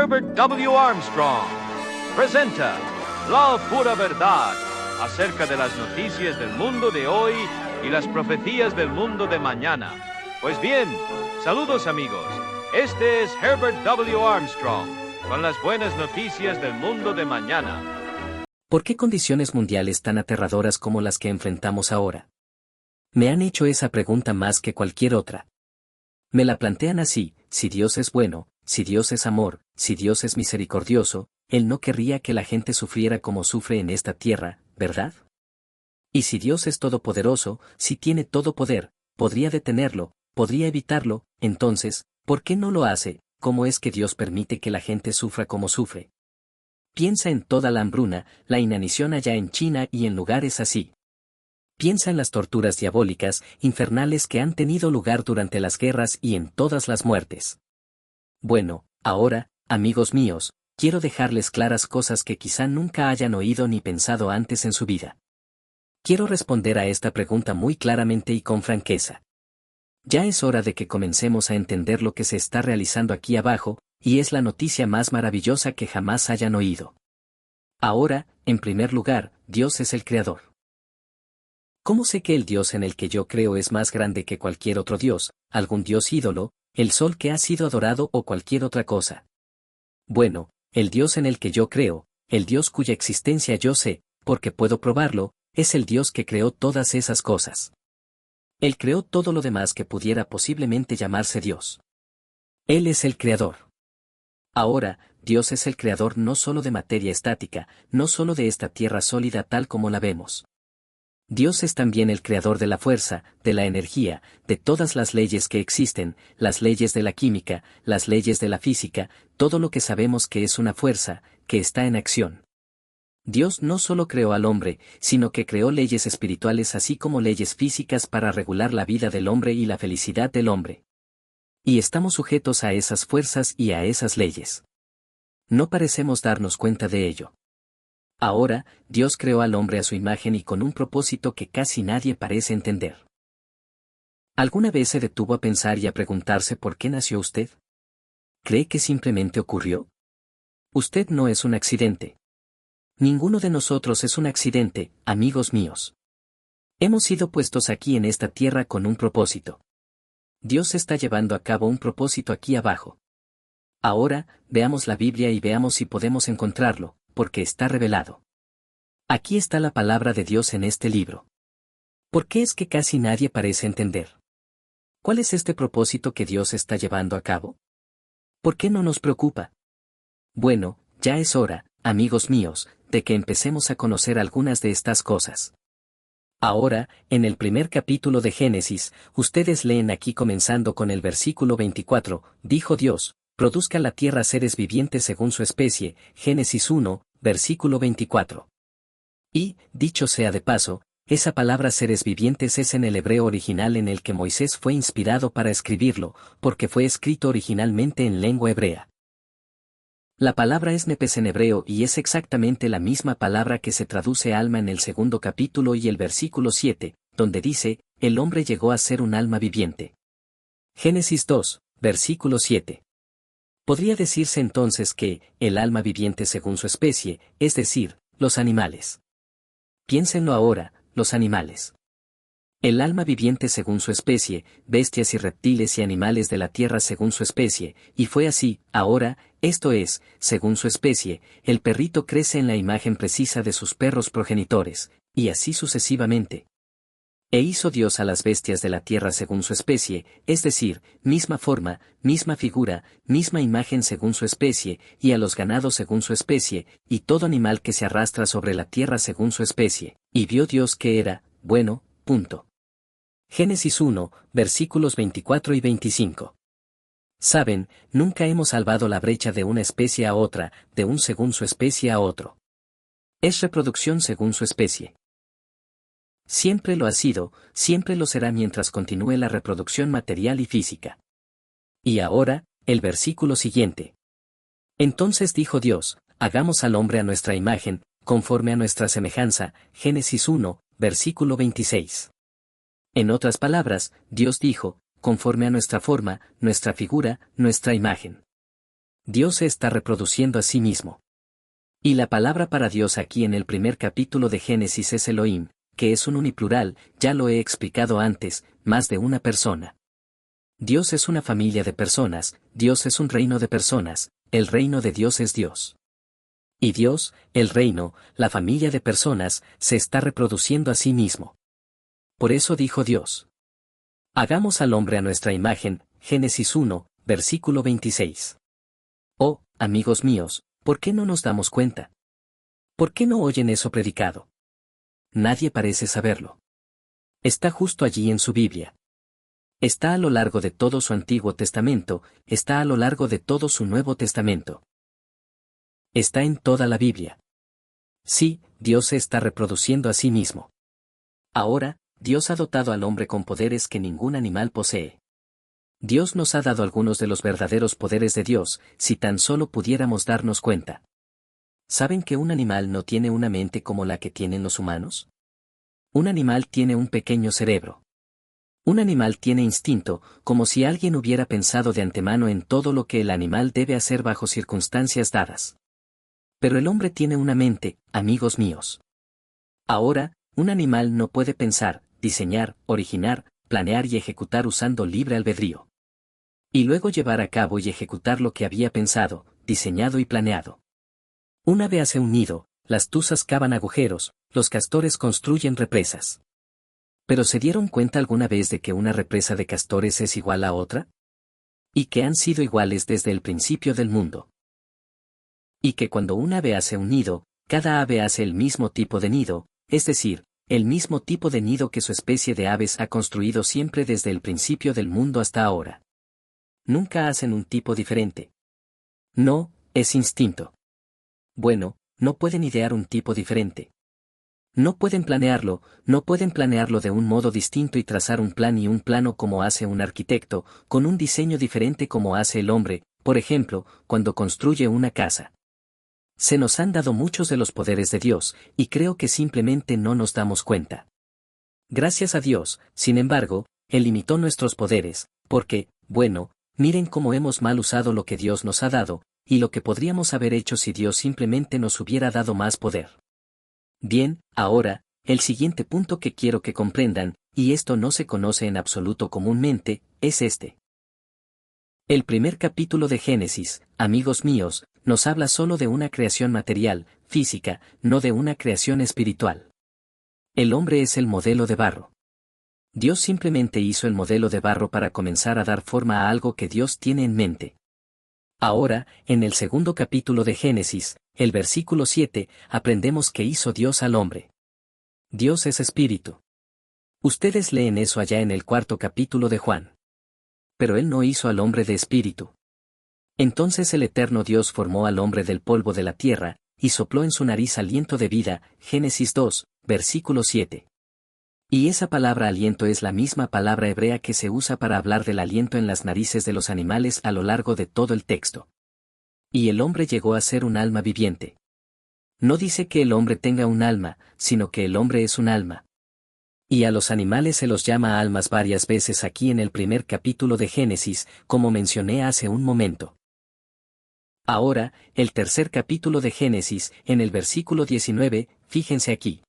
Herbert W. Armstrong presenta La Pura Verdad acerca de las noticias del mundo de hoy y las profecías del mundo de mañana. Pues bien, saludos amigos. Este es Herbert W. Armstrong con las buenas noticias del mundo de mañana. ¿Por qué condiciones mundiales tan aterradoras como las que enfrentamos ahora? Me han hecho esa pregunta más que cualquier otra. Me la plantean así: si Dios es bueno, si Dios es amor, si Dios es misericordioso, Él no querría que la gente sufriera como sufre en esta tierra, ¿verdad? Y si Dios es todopoderoso, si tiene todo poder, podría detenerlo, podría evitarlo, entonces, ¿por qué no lo hace? ¿Cómo es que Dios permite que la gente sufra como sufre? Piensa en toda la hambruna, la inanición allá en China y en lugares así. Piensa en las torturas diabólicas, infernales que han tenido lugar durante las guerras y en todas las muertes. Bueno, ahora, amigos míos, quiero dejarles claras cosas que quizá nunca hayan oído ni pensado antes en su vida. Quiero responder a esta pregunta muy claramente y con franqueza. Ya es hora de que comencemos a entender lo que se está realizando aquí abajo, y es la noticia más maravillosa que jamás hayan oído. Ahora, en primer lugar, Dios es el Creador. ¿Cómo sé que el Dios en el que yo creo es más grande que cualquier otro Dios, algún Dios ídolo, el sol que ha sido adorado o cualquier otra cosa? Bueno, el Dios en el que yo creo, el Dios cuya existencia yo sé, porque puedo probarlo, es el Dios que creó todas esas cosas. Él creó todo lo demás que pudiera posiblemente llamarse Dios. Él es el Creador. Ahora, Dios es el Creador no solo de materia estática, no solo de esta tierra sólida tal como la vemos. Dios es también el creador de la fuerza, de la energía, de todas las leyes que existen, las leyes de la química, las leyes de la física, todo lo que sabemos que es una fuerza, que está en acción. Dios no solo creó al hombre, sino que creó leyes espirituales así como leyes físicas para regular la vida del hombre y la felicidad del hombre. Y estamos sujetos a esas fuerzas y a esas leyes. No parecemos darnos cuenta de ello. Ahora, Dios creó al hombre a su imagen y con un propósito que casi nadie parece entender. ¿Alguna vez se detuvo a pensar y a preguntarse por qué nació usted? ¿Cree que simplemente ocurrió? Usted no es un accidente. Ninguno de nosotros es un accidente, amigos míos. Hemos sido puestos aquí en esta tierra con un propósito. Dios está llevando a cabo un propósito aquí abajo. Ahora, veamos la Biblia y veamos si podemos encontrarlo, porque está revelado. Aquí está la palabra de Dios en este libro. ¿Por qué es que casi nadie parece entender? ¿Cuál es este propósito que Dios está llevando a cabo? ¿Por qué no nos preocupa? Bueno, ya es hora, amigos míos, de que empecemos a conocer algunas de estas cosas. Ahora, en el primer capítulo de Génesis, ustedes leen aquí comenzando con el versículo 24, dijo Dios: produzca la tierra seres vivientes según su especie, Génesis 1, versículo 24. Y, dicho sea de paso, esa palabra seres vivientes es en el hebreo original en el que Moisés fue inspirado para escribirlo, porque fue escrito originalmente en lengua hebrea. La palabra es nepes en hebreo y es exactamente la misma palabra que se traduce alma en el segundo capítulo y el versículo 7, donde dice, el hombre llegó a ser un alma viviente. Génesis 2, versículo 7. Podría decirse entonces que, el alma viviente según su especie, es decir, los animales. Piénsenlo ahora, los animales. El alma viviente según su especie, bestias y reptiles y animales de la tierra según su especie, y fue así, ahora, esto es, según su especie, el perrito crece en la imagen precisa de sus perros progenitores, y así sucesivamente. E hizo Dios a las bestias de la tierra según su especie, es decir, misma forma, misma figura, misma imagen según su especie, y a los ganados según su especie, y todo animal que se arrastra sobre la tierra según su especie, y vio Dios que era, bueno, punto. Génesis 1, versículos 24 y 25. Saben, nunca hemos salvado la brecha de una especie a otra, de un según su especie a otro. Es reproducción según su especie. Siempre lo ha sido, siempre lo será mientras continúe la reproducción material y física. Y ahora, el versículo siguiente. Entonces dijo Dios: hagamos al hombre a nuestra imagen, conforme a nuestra semejanza, Génesis 1, versículo 26. En otras palabras, Dios dijo, conforme a nuestra forma, nuestra figura, nuestra imagen. Dios se está reproduciendo a sí mismo. Y la palabra para Dios aquí en el primer capítulo de Génesis es Elohim, que es un uniplural, ya lo he explicado antes, más de una persona. Dios es una familia de personas, Dios es un reino de personas, el reino de Dios es Dios. Y Dios, el reino, la familia de personas, se está reproduciendo a sí mismo. Por eso dijo Dios: hagamos al hombre a nuestra imagen, Génesis 1, versículo 26. Oh, amigos míos, ¿por qué no nos damos cuenta? ¿Por qué no oyen eso predicado? Nadie parece saberlo. Está justo allí en su Biblia. Está a lo largo de todo su Antiguo Testamento, está a lo largo de todo su Nuevo Testamento. Está en toda la Biblia. Sí, Dios se está reproduciendo a sí mismo. Ahora, Dios ha dotado al hombre con poderes que ningún animal posee. Dios nos ha dado algunos de los verdaderos poderes de Dios, si tan solo pudiéramos darnos cuenta. ¿Saben que un animal no tiene una mente como la que tienen los humanos? Un animal tiene un pequeño cerebro. Un animal tiene instinto, como si alguien hubiera pensado de antemano en todo lo que el animal debe hacer bajo circunstancias dadas. Pero el hombre tiene una mente, amigos míos. Ahora, un animal no puede pensar, diseñar, originar, planear y ejecutar usando libre albedrío. Y luego llevar a cabo y ejecutar lo que había pensado, diseñado y planeado. Un ave hace un nido, las tuzas cavan agujeros, los castores construyen represas. ¿Pero se dieron cuenta alguna vez de que una represa de castores es igual a otra? Y que han sido iguales desde el principio del mundo. Y que cuando un ave hace un nido, cada ave hace el mismo tipo de nido, es decir, el mismo tipo de nido que su especie de aves ha construido siempre desde el principio del mundo hasta ahora. Nunca hacen un tipo diferente. No, es instinto. Bueno, no pueden idear un tipo diferente. No pueden planearlo de un modo distinto y trazar un plan y un plano como hace un arquitecto, con un diseño diferente como hace el hombre, por ejemplo, cuando construye una casa. Se nos han dado muchos de los poderes de Dios, y creo que simplemente no nos damos cuenta. Gracias a Dios, sin embargo, Él limitó nuestros poderes, porque, bueno, miren cómo hemos mal usado lo que Dios nos ha dado, y lo que podríamos haber hecho si Dios simplemente nos hubiera dado más poder. Bien, ahora, el siguiente punto que quiero que comprendan, y esto no se conoce en absoluto comúnmente, es este. El primer capítulo de Génesis, amigos míos, nos habla solo de una creación material, física, no de una creación espiritual. El hombre es el modelo de barro. Dios simplemente hizo el modelo de barro para comenzar a dar forma a algo que Dios tiene en mente. Ahora, en el segundo capítulo de Génesis, el versículo 7, aprendemos que hizo Dios al hombre. Dios es espíritu. Ustedes leen eso allá en el cuarto capítulo de Juan. Pero Él no hizo al hombre de espíritu. Entonces el eterno Dios formó al hombre del polvo de la tierra, y sopló en su nariz aliento de vida, Génesis 2, versículo 7. Y esa palabra aliento es la misma palabra hebrea que se usa para hablar del aliento en las narices de los animales a lo largo de todo el texto. Y el hombre llegó a ser un alma viviente. No dice que el hombre tenga un alma, sino que el hombre es un alma. Y a los animales se los llama almas varias veces aquí en el primer capítulo de Génesis, como mencioné hace un momento. Ahora, el tercer capítulo de Génesis, en el versículo 19, fíjense aquí.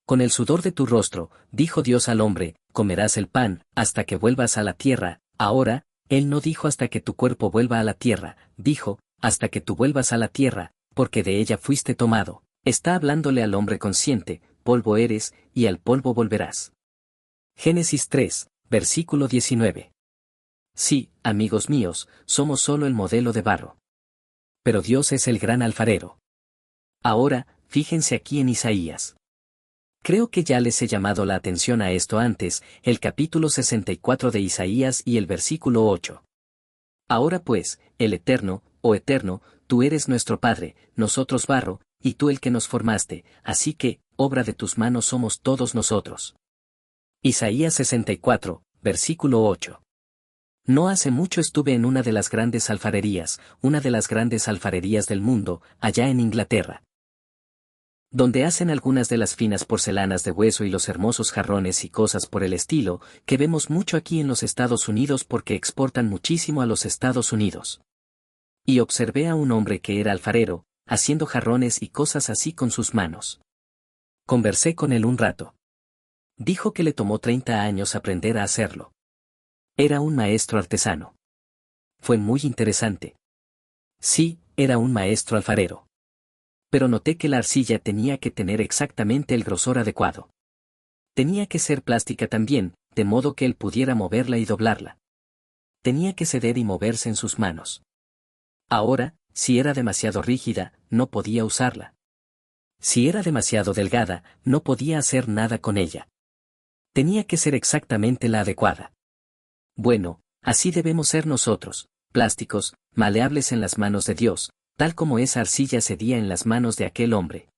Con el sudor de tu rostro, dijo Dios al hombre, comerás el pan, hasta que vuelvas a la tierra. Ahora, Él no dijo hasta que tu cuerpo vuelva a la tierra, dijo, hasta que tú vuelvas a la tierra, porque de ella fuiste tomado. Está hablándole al hombre consciente, polvo eres, y al polvo volverás. Génesis 3, versículo 19. Sí, amigos míos, somos solo el modelo de barro. Pero Dios es el gran alfarero. Ahora, fíjense aquí en Isaías. Creo que ya les he llamado la atención a esto antes, el capítulo 64 de Isaías y el versículo 8. Ahora pues, el Eterno, oh Eterno, tú eres nuestro Padre, nosotros barro, y tú el que nos formaste, así que, obra de tus manos somos todos nosotros. Isaías 64, versículo 8. No hace mucho estuve en una de las grandes alfarerías del mundo, allá en Inglaterra, donde hacen algunas de las finas porcelanas de hueso y los hermosos jarrones y cosas por el estilo, que vemos mucho aquí en los Estados Unidos porque exportan muchísimo a los Estados Unidos. Y observé a un hombre que era alfarero, haciendo jarrones y cosas así con sus manos. Conversé con él un rato. Dijo que le tomó 30 años aprender a hacerlo. Era un maestro artesano. Fue muy interesante. Sí, era un maestro alfarero. Pero noté que la arcilla tenía que tener exactamente el grosor adecuado. Tenía que ser plástica también, de modo que él pudiera moverla y doblarla. Tenía que ceder y moverse en sus manos. Ahora, si era demasiado rígida, no podía usarla. Si era demasiado delgada, no podía hacer nada con ella. Tenía que ser exactamente la adecuada. Bueno, así debemos ser nosotros, plásticos, maleables en las manos de Dios, tal como esa arcilla cedía en las manos de aquel hombre.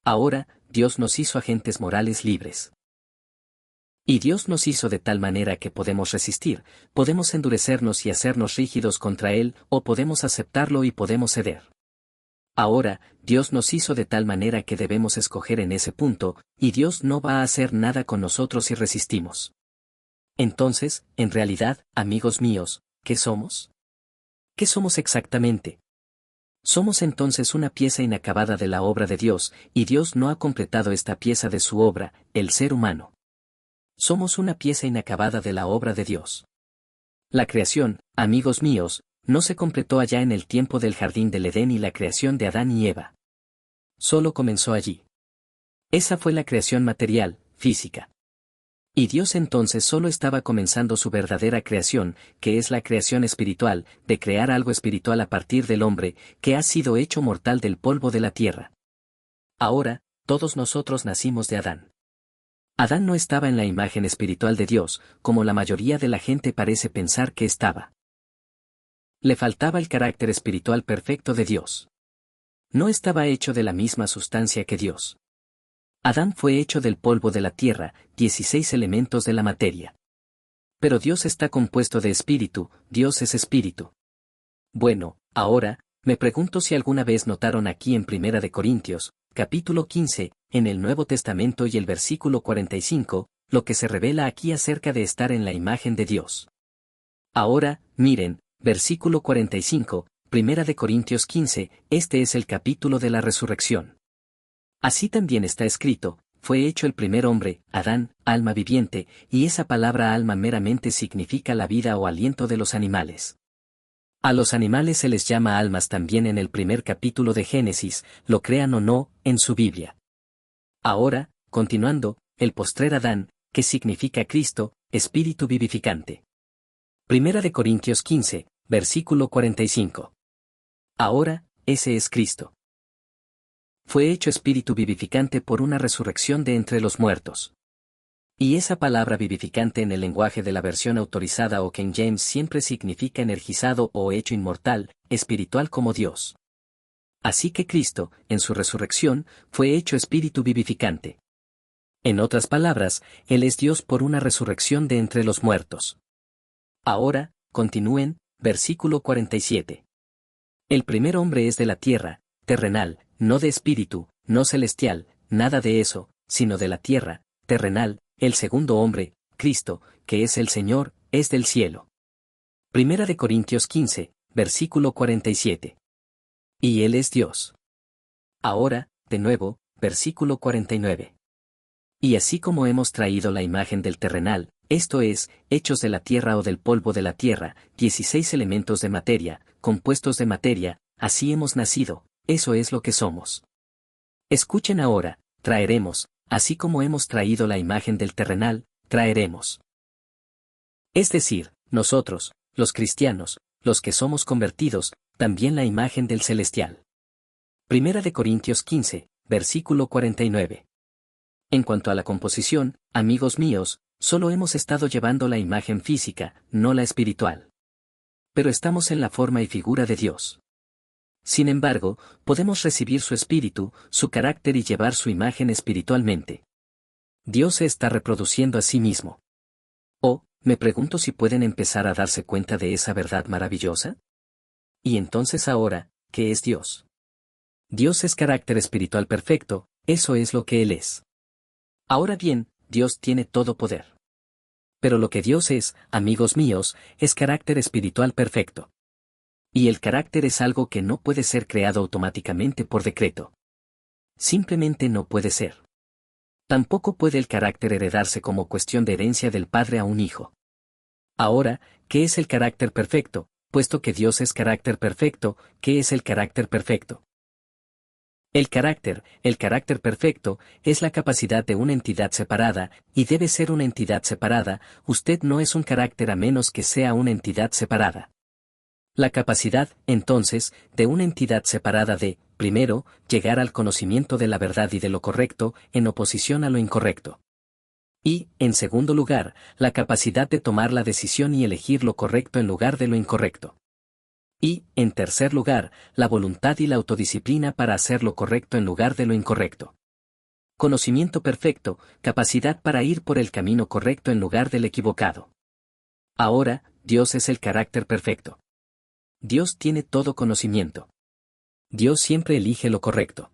Ahora, Dios nos hizo agentes morales libres. Y Dios nos hizo de tal manera que podemos resistir, podemos endurecernos y hacernos rígidos contra Él, o podemos aceptarlo y podemos ceder. Ahora, Dios nos hizo de tal manera que debemos escoger en ese punto, y Dios no va a hacer nada con nosotros si resistimos. Entonces, en realidad, amigos míos, ¿qué somos? ¿Qué somos exactamente? Somos entonces una pieza inacabada de la obra de Dios, y Dios no ha completado esta pieza de su obra, el ser humano. Somos una pieza inacabada de la obra de Dios. La creación, amigos míos, no se completó allá en el tiempo del jardín del Edén y la creación de Adán y Eva. Solo comenzó allí. Esa fue la creación material, física. Y Dios entonces solo estaba comenzando su verdadera creación, que es la creación espiritual, de crear algo espiritual a partir del hombre, que ha sido hecho mortal del polvo de la tierra. Ahora, todos nosotros nacimos de Adán. Adán no estaba en la imagen espiritual de Dios, como la mayoría de la gente parece pensar que estaba. Le faltaba el carácter espiritual perfecto de Dios. No estaba hecho de la misma sustancia que Dios. Adán fue hecho del polvo de la tierra, 16 elementos de la materia. Pero Dios está compuesto de espíritu, Dios es espíritu. Bueno, ahora, me pregunto si alguna vez notaron aquí en 1 de Corintios, capítulo 15, en el Nuevo Testamento y el versículo 45, lo que se revela aquí acerca de estar en la imagen de Dios. Ahora, miren, versículo 45, 1 de Corintios 15, este es el capítulo de la resurrección. Así también está escrito, fue hecho el primer hombre, Adán, alma viviente, y esa palabra alma meramente significa la vida o aliento de los animales. A los animales se les llama almas también en el primer capítulo de Génesis, lo crean o no, en su Biblia. Ahora, continuando, el postrer Adán, que significa Cristo, espíritu vivificante. 1 de Corintios 15, versículo 45. Ahora, ese es Cristo. Fue hecho espíritu vivificante por una resurrección de entre los muertos. Y esa palabra vivificante en el lenguaje de la versión autorizada o King James siempre significa energizado o hecho inmortal, espiritual como Dios. Así que Cristo, en su resurrección, fue hecho espíritu vivificante. En otras palabras, Él es Dios por una resurrección de entre los muertos. Ahora, continúen, versículo 47. El primer hombre es de la tierra, terrenal, no de espíritu, no celestial, nada de eso, sino de la tierra, terrenal. El segundo hombre, Cristo, que es el Señor, es del cielo. 1 de Corintios 15, versículo 47. Y Él es Dios. Ahora, de nuevo, versículo 49. Y así como hemos traído la imagen del terrenal, esto es, hechos de la tierra o del polvo de la tierra, 16 elementos de materia, compuestos de materia, así hemos nacido, eso es lo que somos. Escuchen ahora, traeremos, así como hemos traído la imagen del terrenal, traeremos. Es decir, nosotros, los cristianos, los que somos convertidos, también la imagen del celestial. 1 de Corintios 15, versículo 49. En cuanto a la composición, amigos míos, solo hemos estado llevando la imagen física, no la espiritual. Pero estamos en la forma y figura de Dios. Sin embargo, podemos recibir su espíritu, su carácter y llevar su imagen espiritualmente. Dios se está reproduciendo a sí mismo. Oh, me pregunto si pueden empezar a darse cuenta de esa verdad maravillosa. Y entonces ahora, ¿qué es Dios? Dios es carácter espiritual perfecto, eso es lo que Él es. Ahora bien, Dios tiene todo poder. Pero lo que Dios es, amigos míos, es carácter espiritual perfecto. Y el carácter es algo que no puede ser creado automáticamente por decreto. Simplemente no puede ser. Tampoco puede el carácter heredarse como cuestión de herencia del padre a un hijo. Ahora, ¿qué es el carácter perfecto? Puesto que Dios es carácter perfecto, ¿qué es el carácter perfecto? El carácter perfecto, es la capacidad de una entidad separada, y debe ser una entidad separada. Usted no es un carácter a menos que sea una entidad separada. La capacidad, entonces, de una entidad separada de, primero, llegar al conocimiento de la verdad y de lo correcto, en oposición a lo incorrecto. Y, en segundo lugar, la capacidad de tomar la decisión y elegir lo correcto en lugar de lo incorrecto. Y, en tercer lugar, la voluntad y la autodisciplina para hacer lo correcto en lugar de lo incorrecto. Conocimiento perfecto, capacidad para ir por el camino correcto en lugar del equivocado. Ahora, Dios es el carácter perfecto. Dios tiene todo conocimiento. Dios siempre elige lo correcto.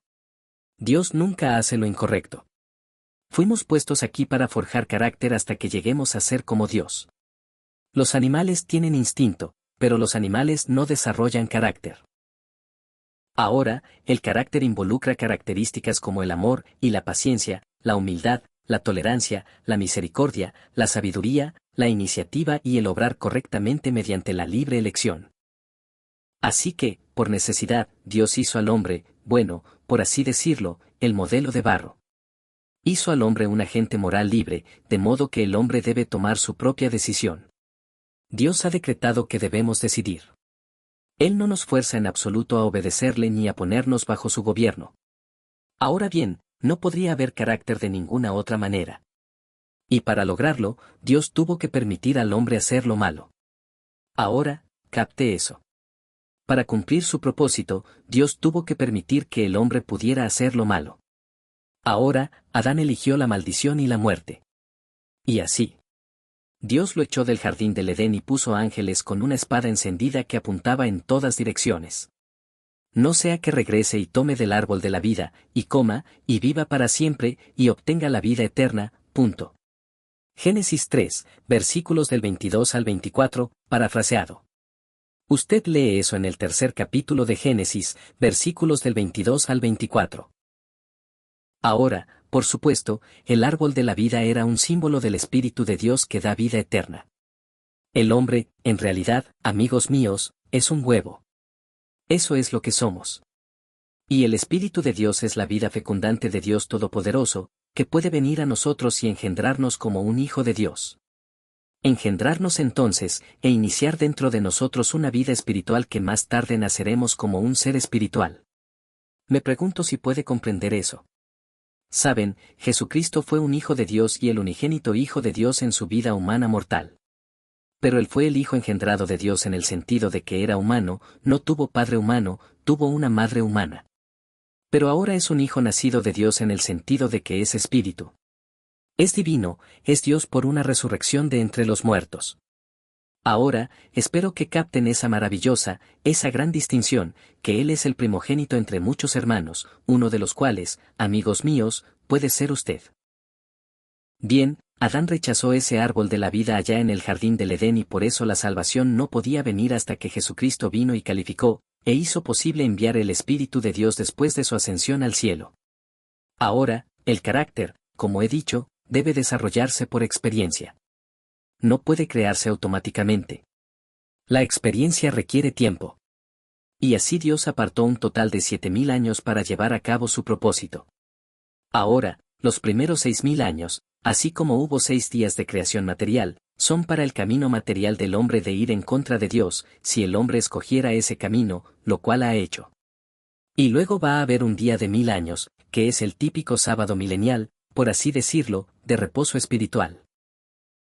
Dios nunca hace lo incorrecto. Fuimos puestos aquí para forjar carácter hasta que lleguemos a ser como Dios. Los animales tienen instinto, pero los animales no desarrollan carácter. Ahora, el carácter involucra características como el amor y la paciencia, la humildad, la tolerancia, la misericordia, la sabiduría, la iniciativa y el obrar correctamente mediante la libre elección. Así que, por necesidad, Dios hizo al hombre, bueno, por así decirlo, el modelo de barro. Hizo al hombre un agente moral libre, de modo que el hombre debe tomar su propia decisión. Dios ha decretado que debemos decidir. Él no nos fuerza en absoluto a obedecerle ni a ponernos bajo su gobierno. Ahora bien, no podría haber carácter de ninguna otra manera. Y para lograrlo, Dios tuvo que permitir al hombre hacer lo malo. Ahora, capte eso. Para cumplir su propósito, Dios tuvo que permitir que el hombre pudiera hacer lo malo. Ahora, Adán eligió la maldición y la muerte. Y así. Dios lo echó del jardín del Edén y puso ángeles con una espada encendida que apuntaba en todas direcciones. No sea que regrese y tome del árbol de la vida, y coma, y viva para siempre, y obtenga la vida eterna, punto. Génesis 3, versículos del 22 al 24, parafraseado. Usted lee eso en el tercer capítulo de Génesis, versículos del 22 al 24. Ahora, por supuesto, el árbol de la vida era un símbolo del Espíritu de Dios que da vida eterna. El hombre, en realidad, amigos míos, es un huevo. Eso es lo que somos. Y el Espíritu de Dios es la vida fecundante de Dios Todopoderoso, que puede venir a nosotros y engendrarnos como un hijo de Dios. Engendrarnos entonces, e iniciar dentro de nosotros una vida espiritual que más tarde naceremos como un ser espiritual. Me pregunto si puede comprender eso. Saben, Jesucristo fue un hijo de Dios y el unigénito Hijo de Dios en su vida humana mortal. Pero él fue el Hijo engendrado de Dios en el sentido de que era humano, no tuvo padre humano, tuvo una madre humana. Pero ahora es un hijo nacido de Dios en el sentido de que es espíritu. Es divino, es Dios por una resurrección de entre los muertos. Ahora, espero que capten esa maravillosa, esa gran distinción, que Él es el primogénito entre muchos hermanos, uno de los cuales, amigos míos, puede ser usted. Bien, Adán rechazó ese árbol de la vida allá en el jardín del Edén y por eso la salvación no podía venir hasta que Jesucristo vino y calificó, e hizo posible enviar el Espíritu de Dios después de su ascensión al cielo. Ahora, el carácter, como he dicho, debe desarrollarse por experiencia. No puede crearse automáticamente. La experiencia requiere tiempo. Y así Dios apartó un total de 7.000 años para llevar a cabo su propósito. Ahora, los primeros 6.000 años, así como hubo 6 días de creación material, son para el camino material del hombre de ir en contra de Dios, si el hombre escogiera ese camino, lo cual ha hecho. Y luego va a haber un día de 1.000 años, que es el típico sábado milenial, por así decirlo, de reposo espiritual.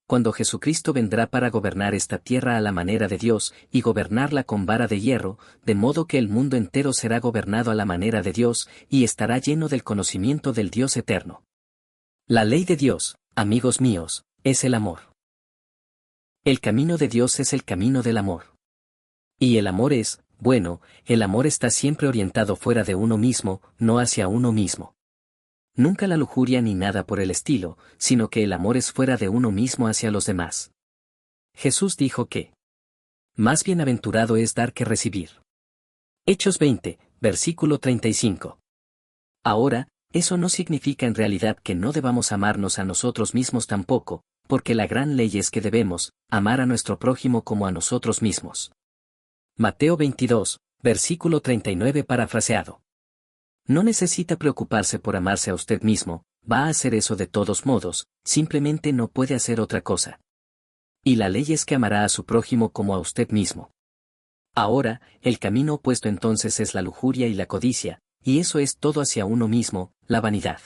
Cuando Jesucristo vendrá para gobernar esta tierra a la manera de Dios, y gobernarla con vara de hierro, de modo que el mundo entero será gobernado a la manera de Dios, y estará lleno del conocimiento del Dios eterno. La ley de Dios, amigos míos, es el amor. El camino de Dios es el camino del amor. Y el amor es, bueno, el amor está siempre orientado fuera de uno mismo, no hacia uno mismo. Nunca la lujuria ni nada por el estilo, sino que el amor es fuera de uno mismo hacia los demás. Jesús dijo que Más bienaventurado es dar que recibir. Hechos 20, versículo 35. Ahora, eso no significa en realidad que no debamos amarnos a nosotros mismos tampoco, porque la gran ley es que debemos amar a nuestro prójimo como a nosotros mismos. Mateo 22, versículo 39 parafraseado. No necesita preocuparse por amarse a usted mismo, va a hacer eso de todos modos, simplemente no puede hacer otra cosa. Y la ley es que amará a su prójimo como a usted mismo. Ahora, el camino opuesto entonces es la lujuria y la codicia, y eso es todo hacia uno mismo, la vanidad.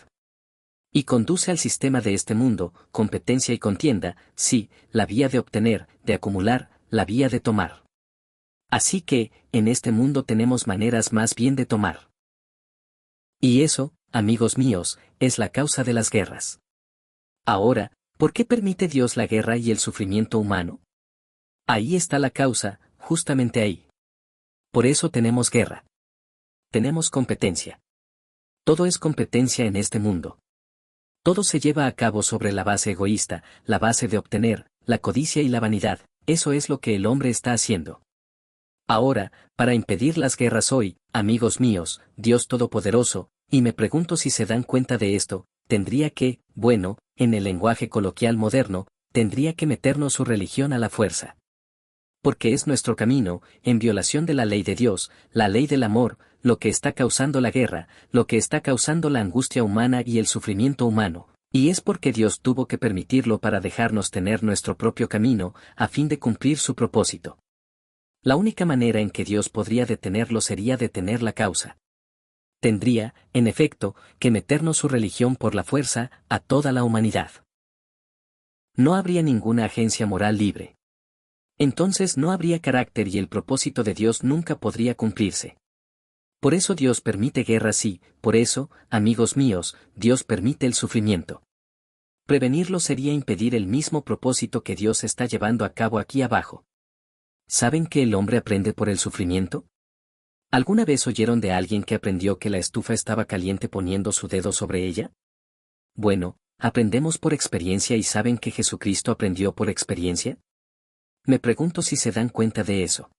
Y conduce al sistema de este mundo, competencia y contienda, sí, la vía de obtener, de acumular, la vía de tomar. Así que, en este mundo tenemos maneras más bien de tomar. Y eso, amigos míos, es la causa de las guerras. Ahora, ¿por qué permite Dios la guerra y el sufrimiento humano? Ahí está la causa, justamente ahí. Por eso tenemos guerra. Tenemos competencia. Todo es competencia en este mundo. Todo se lleva a cabo sobre la base egoísta, la base de obtener, la codicia y la vanidad, eso es lo que el hombre está haciendo. Ahora, para impedir las guerras hoy, amigos míos, Dios Todopoderoso, y me pregunto si se dan cuenta de esto, tendría que, bueno, en el lenguaje coloquial moderno, tendría que meternos su religión a la fuerza. Porque es nuestro camino, en violación de la ley de Dios, la ley del amor, lo que está causando la guerra, lo que está causando la angustia humana y el sufrimiento humano, y es porque Dios tuvo que permitirlo para dejarnos tener nuestro propio camino, a fin de cumplir su propósito. La única manera en que Dios podría detenerlo sería detener la causa. Tendría, en efecto, que meternos su religión por la fuerza, a toda la humanidad. No habría ninguna agencia moral libre. Entonces no habría carácter y el propósito de Dios nunca podría cumplirse. Por eso Dios permite guerras y, por eso, amigos míos, Dios permite el sufrimiento. Prevenirlo sería impedir el mismo propósito que Dios está llevando a cabo aquí abajo. ¿Saben que el hombre aprende por el sufrimiento? ¿Alguna vez oyeron de alguien que aprendió que la estufa estaba caliente poniendo su dedo sobre ella? Bueno, aprendemos por experiencia y ¿saben que Jesucristo aprendió por experiencia? Me pregunto si se dan cuenta de eso.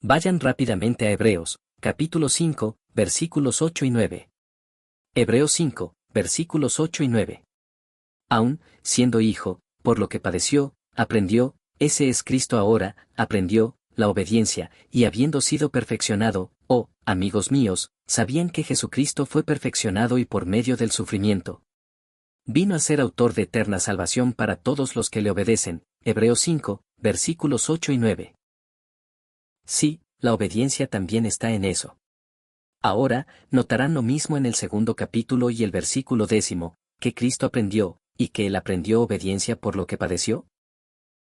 Vayan rápidamente a Hebreos, capítulo 5, versículos 8 y 9. Hebreos 5, versículos 8 y 9. Aun, siendo hijo, por lo que padeció, aprendió, ese es Cristo ahora, aprendió, la obediencia, y habiendo sido perfeccionado, oh, amigos míos, ¿sabían que Jesucristo fue perfeccionado y por medio del sufrimiento vino a ser autor de eterna salvación para todos los que le obedecen? Hebreos 5, versículos 8 y 9. Sí, la obediencia también está en eso. Ahora, notarán lo mismo en el segundo capítulo y el versículo 10, que Cristo aprendió, y que Él aprendió obediencia por lo que padeció.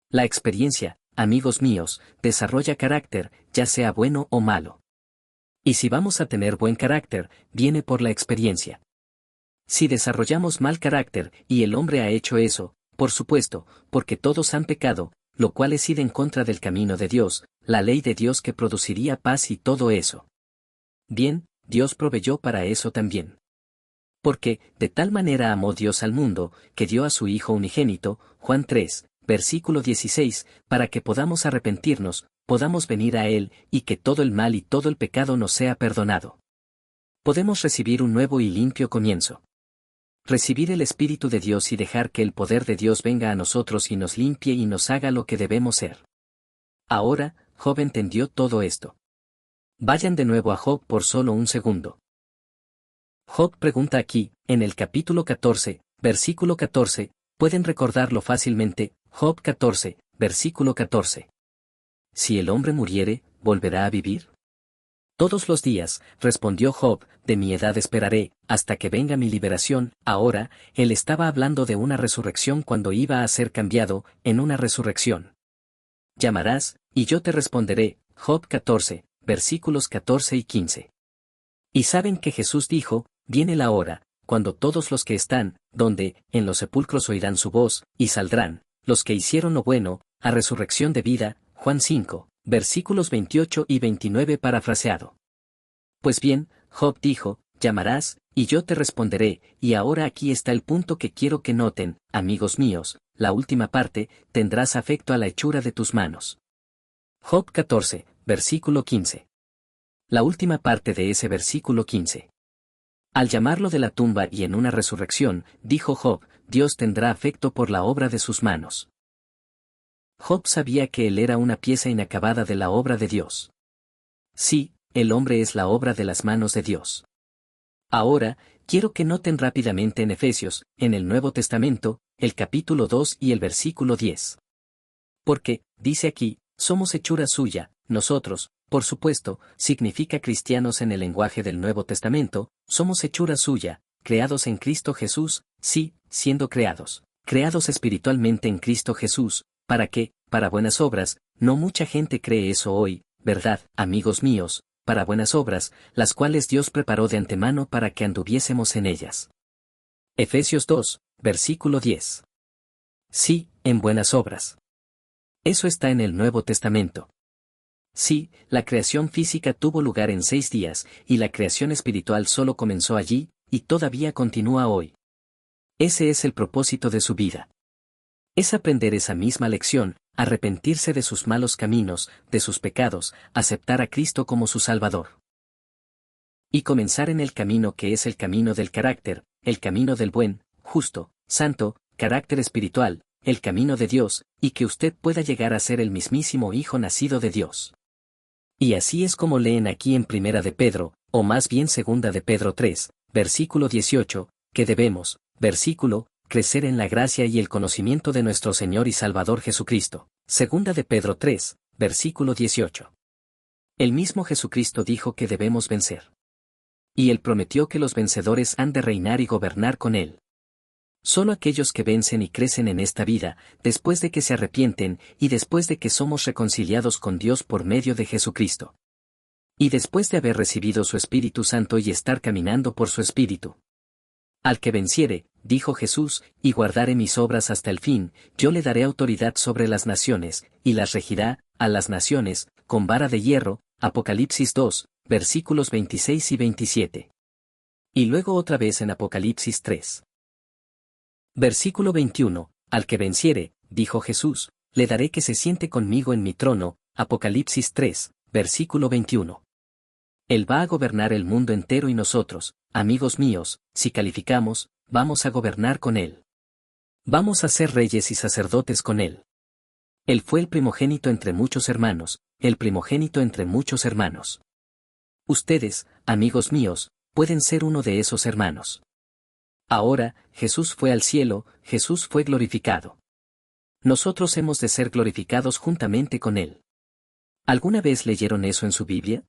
La experiencia, amigos míos, desarrolla carácter, ya sea bueno o malo. Y si vamos a tener buen carácter, viene por la experiencia. Si desarrollamos mal carácter, y el hombre ha hecho eso, por supuesto, porque todos han pecado, lo cual es ir en contra del camino de Dios, la ley de Dios que produciría paz y todo eso. Bien, Dios proveyó para eso también. Porque, de tal manera amó Dios al mundo, que dio a su Hijo unigénito, Juan 3, versículo 16, para que podamos arrepentirnos, podamos venir a Él, y que todo el mal y todo el pecado nos sea perdonado. Podemos recibir un nuevo y limpio comienzo. Recibir el Espíritu de Dios y dejar que el poder de Dios venga a nosotros y nos limpie y nos haga lo que debemos ser. Ahora, Job entendió todo esto. Vayan de nuevo a Job por solo un segundo. Job pregunta aquí, en el capítulo 14, versículo 14, pueden recordarlo fácilmente, Job 14, versículo 14. Si el hombre muriere, ¿volverá a vivir? Todos los días, respondió Job, de mi edad esperaré, hasta que venga mi liberación. Ahora, él estaba hablando de una resurrección cuando iba a ser cambiado, en una resurrección. Llamarás, y yo te responderé, Job 14, versículos 14 y 15. Y saben que Jesús dijo, viene la hora, cuando todos los que están, donde, en los sepulcros oirán su voz, y saldrán, los que hicieron lo bueno, a resurrección de vida, Juan 5, versículos 28 y 29 parafraseado. Pues bien, Job dijo, llamarás, y yo te responderé, y ahora aquí está el punto que quiero que noten, amigos míos, la última parte, tendrás afecto a la hechura de tus manos. Job 14, versículo 15. La última parte de ese versículo 15. Al llamarlo de la tumba y en una resurrección, dijo Job, Dios tendrá afecto por la obra de sus manos. Job sabía que él era una pieza inacabada de la obra de Dios. Sí, el hombre es la obra de las manos de Dios. Ahora, quiero que noten rápidamente en Efesios, en el Nuevo Testamento, el capítulo 2 y el versículo 10. Porque, dice aquí, somos hechura suya, nosotros, por supuesto, significa cristianos en el lenguaje del Nuevo Testamento, somos hechura suya, creados en Cristo Jesús, sí, siendo creados espiritualmente en Cristo Jesús, para que, para buenas obras, no mucha gente cree eso hoy, ¿verdad, amigos míos? Para buenas obras, las cuales Dios preparó de antemano para que anduviésemos en ellas. Efesios 2, versículo 10. Sí, en buenas obras. Eso está en el Nuevo Testamento. Sí, la creación física tuvo lugar en 6 días, y la creación espiritual solo comenzó allí, y todavía continúa hoy. Ese es el propósito de su vida. Es aprender esa misma lección, arrepentirse de sus malos caminos, de sus pecados, aceptar a Cristo como su Salvador. Y comenzar en el camino que es el camino del carácter, el camino del buen, justo, santo, carácter espiritual, el camino de Dios, y que usted pueda llegar a ser el mismísimo Hijo nacido de Dios. Y así es como leen aquí en Primera de Pedro, o más bien Segunda de Pedro 3, versículo 18, que debemos, versículo, crecer en la gracia y el conocimiento de nuestro Señor y Salvador Jesucristo. Segunda de Pedro 3, versículo 18. El mismo Jesucristo dijo que debemos vencer. Y Él prometió que los vencedores han de reinar y gobernar con Él. Solo aquellos que vencen y crecen en esta vida, después de que se arrepienten y después de que somos reconciliados con Dios por medio de Jesucristo. Y después de haber recibido su Espíritu Santo y estar caminando por su Espíritu. Al que venciere, dijo Jesús, y guardare mis obras hasta el fin, yo le daré autoridad sobre las naciones, y las regirá, a las naciones, con vara de hierro, Apocalipsis 2, versículos 26 y 27. Y luego otra vez en Apocalipsis 3. Versículo 21, al que venciere, dijo Jesús, le daré que se siente conmigo en mi trono, Apocalipsis 3, versículo 21. Él va a gobernar el mundo entero y nosotros, amigos míos, si calificamos, vamos a gobernar con Él. Vamos a ser reyes y sacerdotes con Él. Él fue el primogénito entre muchos hermanos, el primogénito entre muchos hermanos. Ustedes, amigos míos, pueden ser uno de esos hermanos. Ahora, Jesús fue al cielo, Jesús fue glorificado. Nosotros hemos de ser glorificados juntamente con Él. ¿Alguna vez leyeron eso en su Biblia?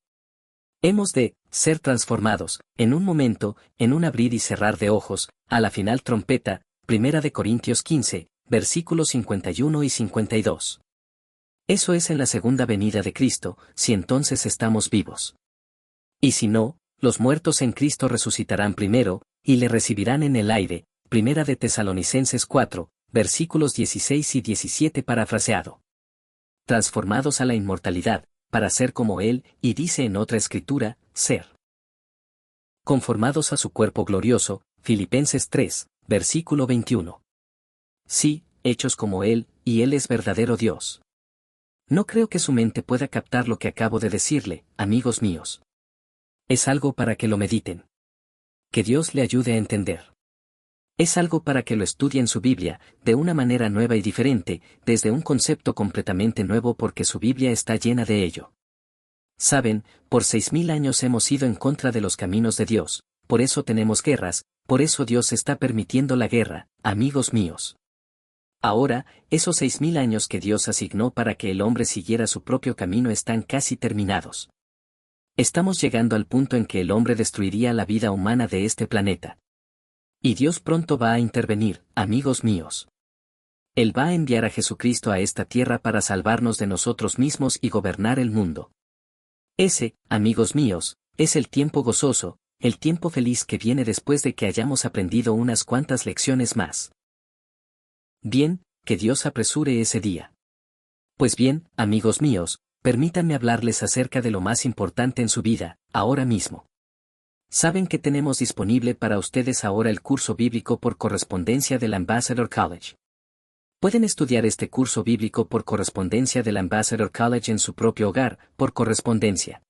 Hemos de ser transformados, en un momento, en un abrir y cerrar de ojos, a la final trompeta, 1 Corintios 15, versículos 51 y 52. Eso es en la segunda venida de Cristo, si entonces estamos vivos. Y si no, los muertos en Cristo resucitarán primero, y le recibirán en el aire, 1 Tesalonicenses 4, versículos 16 y 17 parafraseado. Transformados a la inmortalidad, para ser como Él, y dice en otra escritura, ser. Conformados a su cuerpo glorioso, Filipenses 3, versículo 21. Sí, hechos como Él, y Él es verdadero Dios. No creo que su mente pueda captar lo que acabo de decirle, amigos míos. Es algo para que lo mediten. Que Dios le ayude a entender. Es algo para que lo estudie en su Biblia, de una manera nueva y diferente, desde un concepto completamente nuevo porque su Biblia está llena de ello. Saben, por 6000 años hemos ido en contra de los caminos de Dios, por eso tenemos guerras, por eso Dios está permitiendo la guerra, amigos míos. Ahora, esos 6000 años que Dios asignó para que el hombre siguiera su propio camino están casi terminados. Estamos llegando al punto en que el hombre destruiría la vida humana de este planeta. Y Dios pronto va a intervenir, amigos míos. Él va a enviar a Jesucristo a esta tierra para salvarnos de nosotros mismos y gobernar el mundo. Ese, amigos míos, es el tiempo gozoso, el tiempo feliz que viene después de que hayamos aprendido unas cuantas lecciones más. Bien, que Dios apresure ese día. Pues bien, amigos míos, permítanme hablarles acerca de lo más importante en su vida, ahora mismo. Saben que tenemos disponible para ustedes ahora el curso bíblico por correspondencia del Ambassador College. Pueden estudiar este curso bíblico por correspondencia del Ambassador College en su propio hogar, por correspondencia.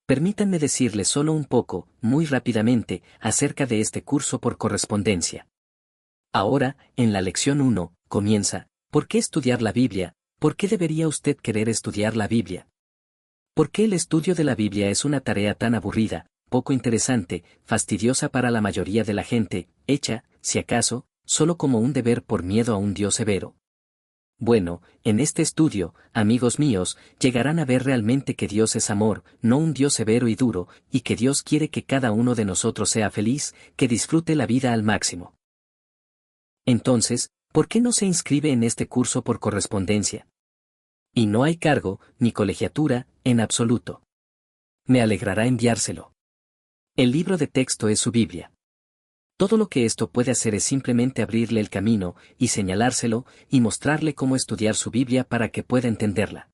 Permítanme decirles solo un poco, muy rápidamente, acerca de este curso por correspondencia. Ahora, en la lección 1, comienza, ¿por qué estudiar la Biblia? ¿Por qué debería usted querer estudiar la Biblia? ¿Por qué el estudio de la Biblia es una tarea tan aburrida, poco interesante, fastidiosa para la mayoría de la gente, hecha, si acaso, solo como un deber por miedo a un Dios severo? Bueno, en este estudio, amigos míos, llegarán a ver realmente que Dios es amor, no un Dios severo y duro, y que Dios quiere que cada uno de nosotros sea feliz, que disfrute la vida al máximo. Entonces, ¿por qué no se inscribe en este curso por correspondencia? Y no hay cargo, ni colegiatura, en absoluto. Me alegrará enviárselo. El libro de texto es su Biblia. Todo lo que esto puede hacer es simplemente abrirle el camino, y señalárselo, y mostrarle cómo estudiar su Biblia para que pueda entenderla.